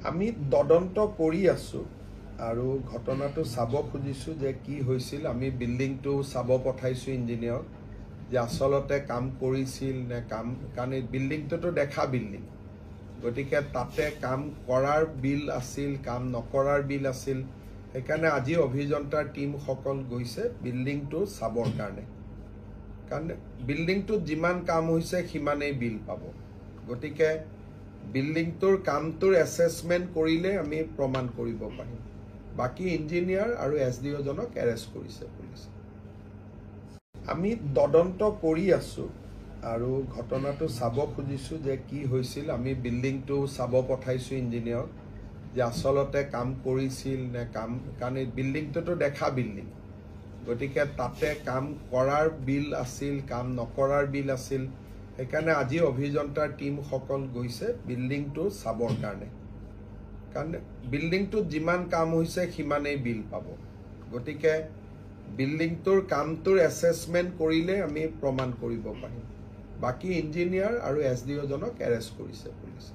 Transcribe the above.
আমি তদন্ত কৰি আছো আৰু ঘটনাটো চাব খুজিছো যে কি হৈছিল। আমি বিল্ডিংটো চাব পঠাইছো ইঞ্জিনিয়াৰ যে আসলতে কাম কৰিছিল নে কাম, কাৰণ এই বিল্ডিংটোতো দেখা বিল্ডিং, গতিকে তাতে কাম কৰাৰ বিল আছিল, কাম নকৰাৰ বিল আছিল। সেইকাৰণে আজি অভিযন্তাৰ টিমসকল গৈছে বিল্ডিংটো চাবৰ কাৰণে, কাৰণ বিল্ডিংটোত যিমান কাম হৈছে সিমানেই বিল পাব। গতিকে বিল্ডিংটোৰ কামটোৰ এছেছমেণ্ট কৰিলে আমি প্ৰমাণ কৰিব পাৰিম। বাকী ইঞ্জিনিয়াৰ আৰু SDO জনক এৰেষ্ট কৰিছে পুলিচে। আমি তদন্ত কৰি আছো আৰু ঘটনাটো চাব খুজিছো যে কি হৈছিল। আমি বিল্ডিংটো চাব পঠাইছো ইঞ্জিনিয়াৰ যে আসলতে কাম কৰিছিল নে কাম, কাৰণ এই বিল্ডিংটোতো দেখা বিল্ডিং, গতিকে তাতে কাম কৰাৰ বিল আছিল, কাম নকৰাৰ বিল আছিল। সেইকাৰণে আজি অভিযন্তাৰ টিমসকল গৈছে বিল্ডিংটো চাবৰ কাৰণে, কাৰণ বিল্ডিংটোত যিমান কাম হৈছে সিমানেই বিল পাব। গতিকে বিল্ডিংটোৰ কামটোৰ এছেছমেণ্ট কৰিলে আমি প্ৰমাণ কৰিব পাৰিম। বাকী ইঞ্জিনিয়াৰ আৰু SDO জনক এৰেষ্ট কৰিছে পুলিচে।